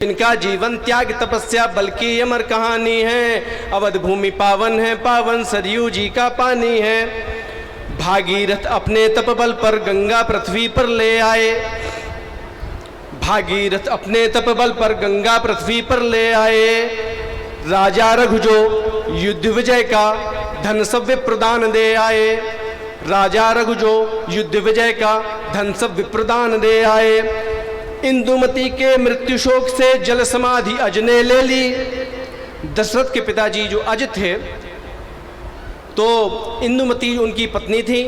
इनका जीवन त्याग तपस्या बल्कि अमर कहानी है। अवध भूमि पावन है, पावन सरयू जी का पानी है। भागीरथ अपने तप बल पर गंगा पृथ्वी पर ले आए। भागीरथ अपने तप बल पर गंगा पृथ्वी पर ले आए। राजा रघु जो युद्ध विजय का धन सब प्रदान दे आए। राजा रघु जो युद्ध विजय का धन सब प्रदान दे आए। इंदुमती के मृत्यु शोक से जल समाधि अज ने ले ली। दशरथ के पिताजी जो अज थे, तो इंदुमती उनकी पत्नी थी।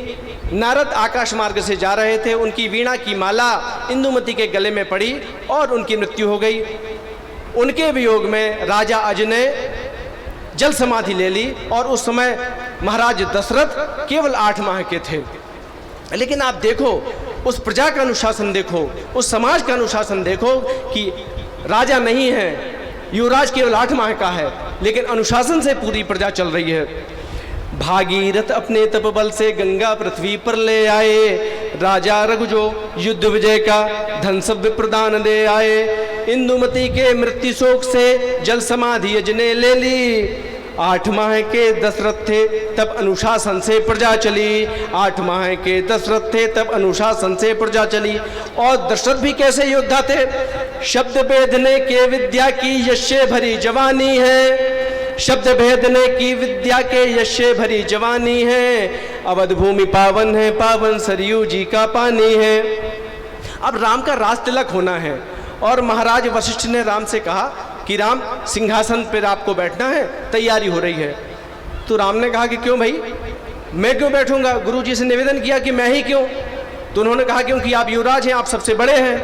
नारद आकाश मार्ग से जा रहे थे, उनकी वीणा की माला इंदुमती के गले में पड़ी और उनकी मृत्यु हो गई। उनके वियोग में राजा अज ने जल समाधि ले ली और उस समय महाराज दशरथ केवल 8 माह के थे। लेकिन आप देखो, उस प्रजा का अनुशासन देखो, उस समाज का अनुशासन देखो कि राजा नहीं है, युवराज केवल 8 माह का है, लेकिन अनुशासन से पूरी प्रजा चल रही है। भागीरथ अपने तप बल से गंगा पृथ्वी पर ले आए। राजा रघु जो युद्ध विजय का धन सब प्रदान दे आए। इंदुमती के मृत्यु शोक से जल समाधि अज ने ले ली। 8 माह के दशरथ थे तब अनुशासन से प्रजा चली। 8 माह के दशरथ थे तब अनुशासन से प्रजा चली। और दशरथ भी कैसे योद्धा थे? शब्द भेदने के विद्या की यश्य भरी जवानी है। शब्द भेदने की विद्या के यश्य भरी जवानी है। अवध भूमि पावन है, पावन सरयू जी का पानी है। अब राम का राज तिलक होना है और महाराज वशिष्ठ ने राम से कहा कि राम, सिंहासन पर आपको बैठना है, तैयारी हो रही है। तो राम ने कहा कि क्यों भाई, मैं क्यों बैठूंगा? गुरुजी से निवेदन किया कि मैं ही क्यों? तो उन्होंने कहा क्योंकि आप युवराज हैं, आप सबसे बड़े हैं।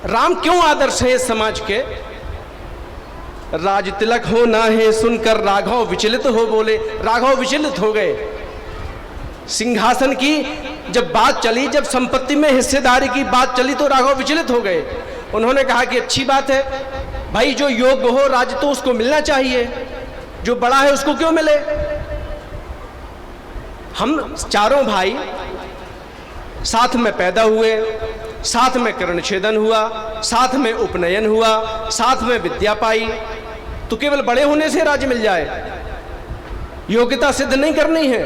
राम क्यों आदर्श है इस समाज के? राज तिलक होना है सुनकर राघव विचलित हो बोले। राघव विचलित हो गए। सिंहासन की जब बात चली, जब संपत्ति में हिस्सेदारी की बात चली, तो राघव विचलित हो गए। उन्होंने कहा कि अच्छी बात है भाई, जो योग्य हो राज्य तो उसको मिलना चाहिए, जो बड़ा है उसको क्यों मिले? हम चारों भाई साथ में पैदा हुए, साथ में कर्णछेदन हुआ, साथ में उपनयन हुआ, साथ में विद्या पाई, तो केवल बड़े होने से राज्य मिल जाए? योग्यता सिद्ध नहीं करनी है।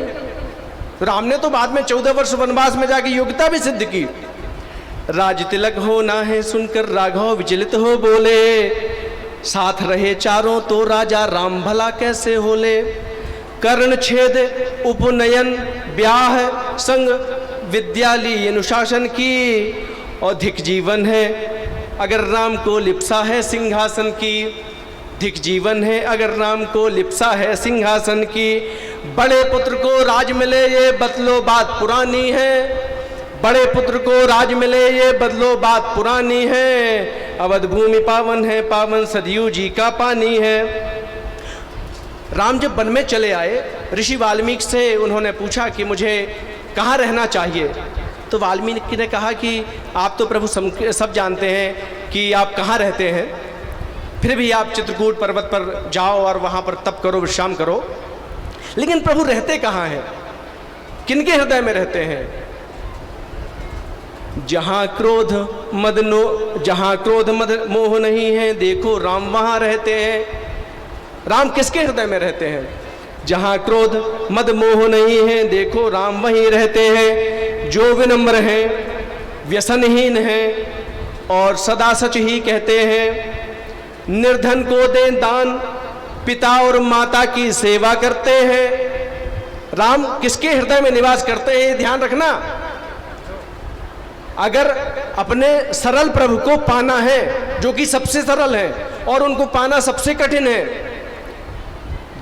राम ने तो बाद में 14 वर्ष वनवास में जाके योग्यता भी सिद्ध की। राज तिलक होना है सुनकर राघव विचलित हो बोले। साथ रहे चारों तो राजा राम भला कैसे होले। कर्ण छेद उपनयन ब्याह संग विद्याली अनुशासन की। अधिक जीवन है अगर राम को लिप्सा है सिंहासन की। अधिक जीवन है अगर राम को लिप्सा है सिंहासन की। बड़े पुत्र को राज मिले ये बदलो बात पुरानी है। बड़े पुत्र को राज मिले ये बदलो बात पुरानी है। अवध भूमि पावन है, पावन सरयू जी का पानी है। राम जब वन में चले आए, ऋषि वाल्मीकि से उन्होंने पूछा कि मुझे कहाँ रहना चाहिए। तो वाल्मीकि ने कहा कि आप तो प्रभु सब जानते हैं कि आप कहाँ रहते हैं, फिर भी आप चित्रकूट पर्वत पर जाओ और वहाँ पर तप करो, विश्राम करो। लेकिन प्रभु रहते कहाँ हैं, किनके हृदय में रहते हैं? जहाँ क्रोध मद मोह नहीं है, देखो राम वहाँ रहते हैं। राम किसके हृदय में रहते हैं? जहाँ क्रोध मद मोह नहीं है, देखो राम वहीं रहते हैं। जो विनम्र हैं, व्यसनहीन हैं और सदा सच ही कहते हैं। निर्धन को दें दान, पिता और माता की सेवा करते हैं। राम किसके हृदय में निवास करते हैं, ये ध्यान रखना। अगर अपने सरल प्रभु को पाना है, जो कि सबसे सरल है और उनको पाना सबसे कठिन है,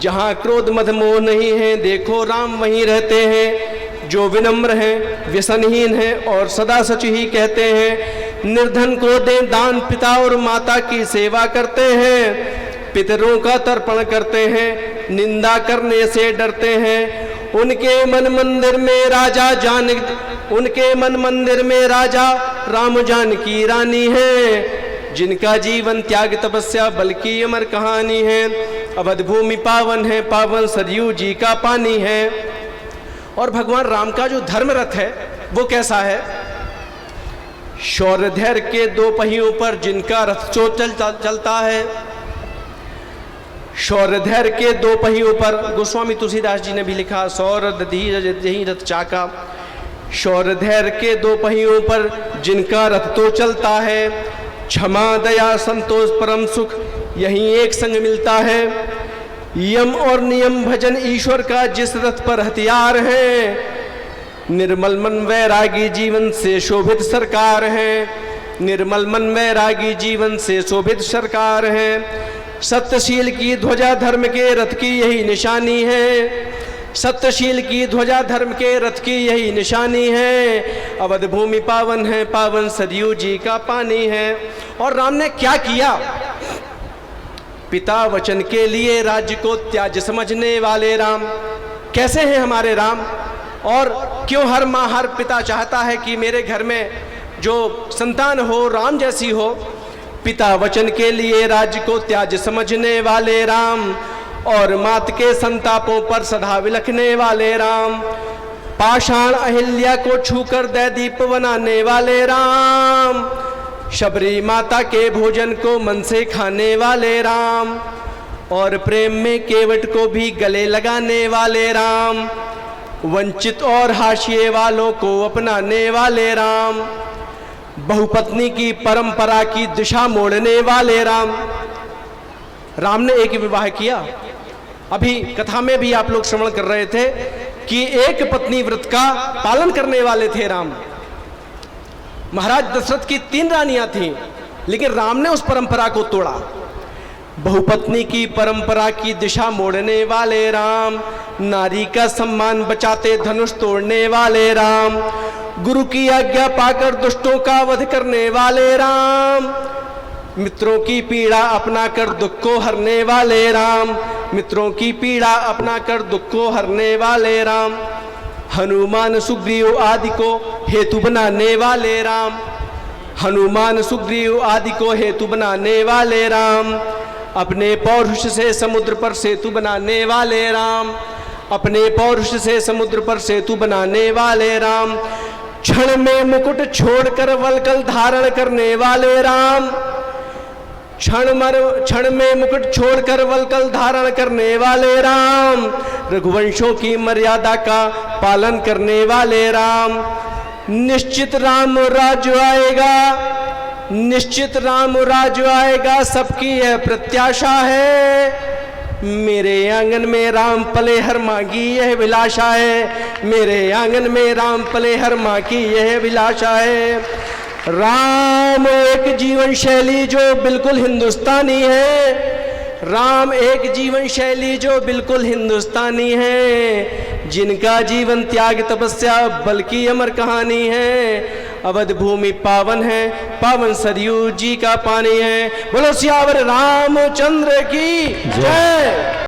जहां क्रोध मद मोह नहीं है, देखो राम वहीं रहते हैं। जो विनम्र हैं, व्यसनहीन हैं और सदा सच ही कहते हैं। निर्धन को दें दान, पिता और माता की सेवा करते हैं। पितरों का तर्पण करते हैं, निंदा करने से डरते हैं। उनके मन मंदिर में राजा राम जानकी रानी है। जिनका जीवन त्याग तपस्या बल्कि अमर कहानी है। अवध भूमि पावन है, पावन सरयू जी का पानी है। और भगवान राम का जो धर्म रथ है वो कैसा है? शौर्य धैर्य के दो पहियों पर जिनका रथ चलता है। शौर्य धैर्य के दो पहियों पर गोस्वामी तुलसीदास जी ने भी लिखा, शौर्य धीरज यही रथ चाका। शौर्य धैर्य के दो पहियों पर जिनका रथ तो चलता है, क्षमा दया संतोष परम सुख यही एक संग मिलता है। यम और नियम भजन ईश्वर का जिस रथ पर हथियार है, निर्मल मन वैरागी जीवन से शोभित सरकार है। निर्मल मन वैरागी जीवन से शोभित सरकार है। सत्यशील की ध्वजा धर्म के रथ की यही निशानी है। सत्यशील की ध्वजा धर्म के रथ की यही निशानी है। अवध भूमि पावन है, पावन सरयू जी का पानी है। और राम ने क्या किया? पिता वचन के लिए राज्य को त्याज्य समझने वाले राम। कैसे हैं हमारे राम? और क्यों हर माँ हर पिता चाहता है कि मेरे घर में जो संतान हो राम जैसी हो? पिता वचन के लिए राज्य को त्याज्य समझने वाले राम और मात के संतापों पर सदा विलखने वाले राम। पाषाण अहिल्या को छूकर दे दीप बनाने वाले राम। शबरी माता के भोजन को मन से खाने वाले राम और प्रेम में केवट को भी गले लगाने वाले राम। वंचित और हाशिए वालों को अपनाने वाले राम। बहुपत्नी की परंपरा की दिशा मोड़ने वाले राम। राम ने एक विवाह किया। अभी कथा में भी आप लोग श्रवण कर रहे थे कि एक पत्नी व्रत का पालन करने वाले थे राम। महाराज दशरथ की 3 रानियां थीं, लेकिन राम ने उस परंपरा को तोड़ा। बहुपत्नी की परंपरा की दिशा मोड़ने वाले राम। नारी का सम्मान बचाते धनुष तोड़ने वाले राम। गुरु की आज्ञा पाकर दुष्टों का वध करने वाले राम। मित्रों की पीड़ा अपना कर दुख को हरने वाले राम। मित्रों की पीड़ा अपना कर दुख को हरने वाले राम। हनुमान सुग्रीव आदि को हेतु बनाने वाले राम। हनुमान सुग्रीव आदि को हेतु बनाने वाले राम। अपने पौरुष से समुद्र पर सेतु बनाने वाले राम। अपने पौरुष से समुद्र पर सेतु बनाने वाले राम। क्षण में मुकुट छोड़कर वलकल धारण करने वाले राम। क्षण में मुकुट छोड़कर वलकल धारण करने वाले राम। रघुवंशों की मर्यादा का पालन करने वाले राम। निश्चित राम राज्य आएगा। निश्चित राम राज्य आएगा, सबकी यह प्रत्याशा है। मेरे आंगन में राम पले हर माँ की यह विलासा है। मेरे आंगन में राम पले हर माँ की यह विलासा है। राम एक जीवन शैली जो बिल्कुल हिंदुस्तानी है। राम एक जीवन शैली जो बिल्कुल हिंदुस्तानी है। जिनका जीवन त्याग तपस्या बल्कि अमर कहानी है। अवध भूमि पावन है, पावन सरयू जी का पानी है। बोलो सियावर रामचंद्र की जय।